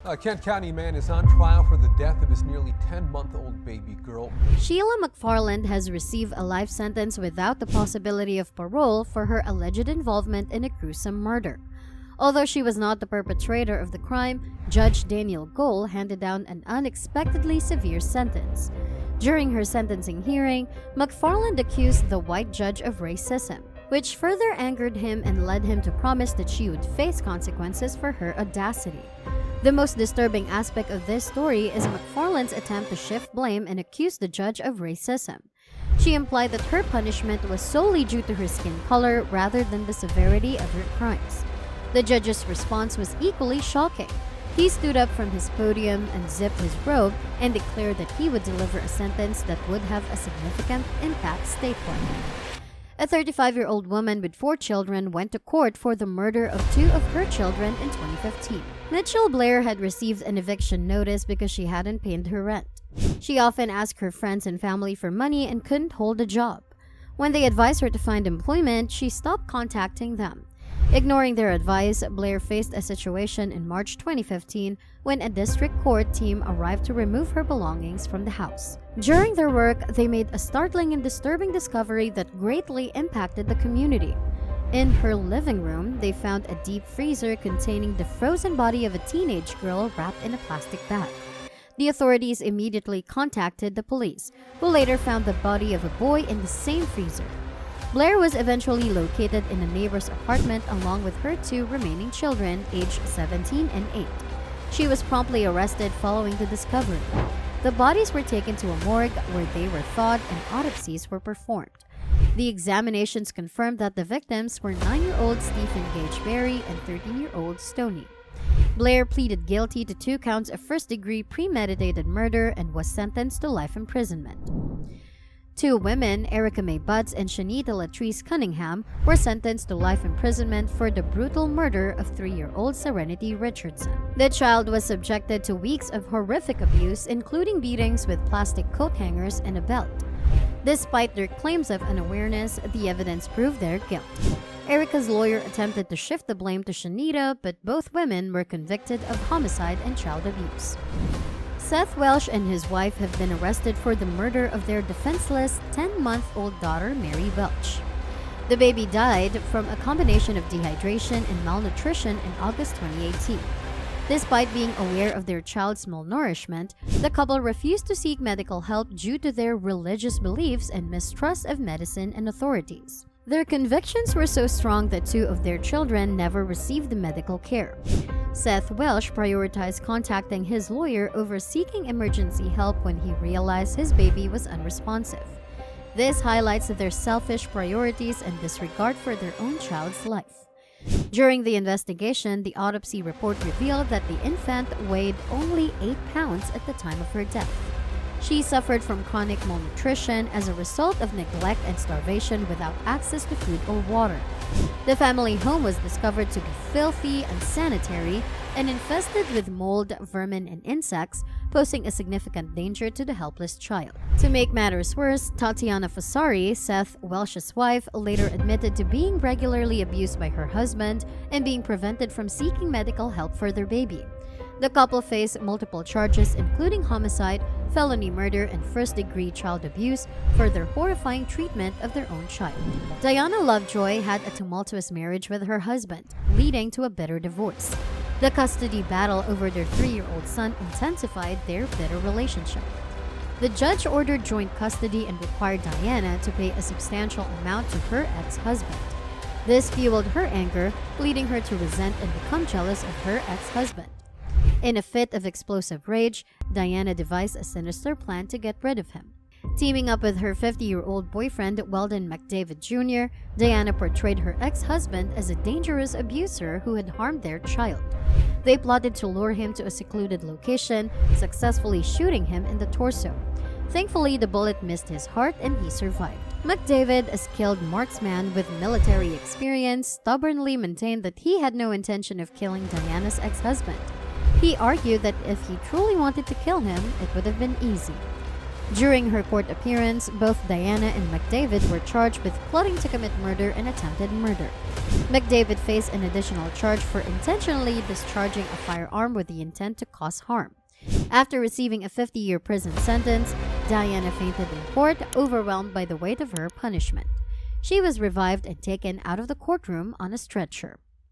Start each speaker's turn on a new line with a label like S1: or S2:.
S1: A Kent County man is on trial for the death of his nearly 10-month-old baby girl.
S2: Sheila McFarland has received a life sentence without the possibility of parole for her alleged involvement in a gruesome murder. Although she was not the perpetrator of the crime, Judge Daniel Gohl handed down an unexpectedly severe sentence. During her sentencing hearing, McFarland accused the white judge of racism, which further angered him and led him to promise that she would face consequences for her audacity. The most disturbing aspect of this story is McFarland's attempt to shift blame and accuse the judge of racism. She implied that her punishment was solely due to her skin color rather than the severity of her crimes. The judge's response was equally shocking. He stood up from his podium and zipped his robe and declared that he would deliver a sentence that would have a significant impact statewide. A 35-year-old woman with 4 children went to court for the murder of 2 of her children in 2015. Mitchell Blair had received an eviction notice because she hadn't paid her rent. She often asked her friends and family for money and couldn't hold a job. When they advised her to find employment, she stopped contacting them. Ignoring their advice, Blair faced a situation in March 2015 when a district court team arrived to remove her belongings from the house. During their work, they made a startling and disturbing discovery that greatly impacted the community. In her living room, they found a deep freezer containing the frozen body of a teenage girl wrapped in a plastic bag. The authorities immediately contacted the police, who later found the body of a boy in the same freezer. Blair was eventually located in a neighbor's apartment along with her 2 remaining children, aged 17 and 8. She was promptly arrested following the discovery. The bodies were taken to a morgue where they were thawed and autopsies were performed. The examinations confirmed that the victims were 9-year-old Stephen Gage Berry and 13-year-old Stoney. Blair pleaded guilty to 2 counts of first-degree premeditated murder and was sentenced to life imprisonment. 2 women, Erica Mae Butts and Shanita Latrice Cunningham, were sentenced to life imprisonment for the brutal murder of 3-year-old Serenity Richardson. The child was subjected to weeks of horrific abuse, including beatings with plastic coat hangers and a belt. Despite their claims of unawareness, the evidence proved their guilt. Erica's lawyer attempted to shift the blame to Shanita, but both women were convicted of homicide and child abuse. Seth Welsh and his wife have been arrested for the murder of their defenseless 10-month-old daughter, Mary Welch. The baby died from a combination of dehydration and malnutrition in August 2018. Despite being aware of their child's malnourishment, the couple refused to seek medical help due to their religious beliefs and mistrust of medicine and authorities. Their convictions were so strong that 2 of their children never received the medical care. Seth Welsh prioritized contacting his lawyer over seeking emergency help when he realized his baby was unresponsive. This highlights their selfish priorities and disregard for their own child's life. During the investigation, the autopsy report revealed that the infant weighed only 8 pounds at the time of her death. She suffered from chronic malnutrition as a result of neglect and starvation without access to food or water. The family home was discovered to be filthy, unsanitary, and infested with mold, vermin, and insects, posing a significant danger to the helpless child. To make matters worse, Tatiana Fasari, Seth Welsh's wife, later admitted to being regularly abused by her husband and being prevented from seeking medical help for their baby. The couple faced multiple charges including homicide, felony murder, and first-degree child abuse for their horrifying treatment of their own child. Diana Lovejoy had a tumultuous marriage with her husband, leading to a bitter divorce. The custody battle over their 3-year-old son intensified their bitter relationship. The judge ordered joint custody and required Diana to pay a substantial amount to her ex-husband. This fueled her anger, leading her to resent and become jealous of her ex-husband. In a fit of explosive rage, Diana devised a sinister plan to get rid of him. Teaming up with her 50-year-old boyfriend, Weldon McDavid Jr., Diana portrayed her ex-husband as a dangerous abuser who had harmed their child. They plotted to lure him to a secluded location, successfully shooting him in the torso. Thankfully, the bullet missed his heart and he survived. McDavid, a skilled marksman with military experience, stubbornly maintained that he had no intention of killing Diana's ex-husband. He argued that if he truly wanted to kill him, it would have been easy. During her court appearance, both Diana and McDavid were charged with plotting to commit murder and attempted murder. McDavid faced an additional charge for intentionally discharging a firearm with the intent to cause harm. After receiving a 50-year prison sentence, Diana fainted in court, overwhelmed by the weight of her punishment. She was revived and taken out of the courtroom on a stretcher.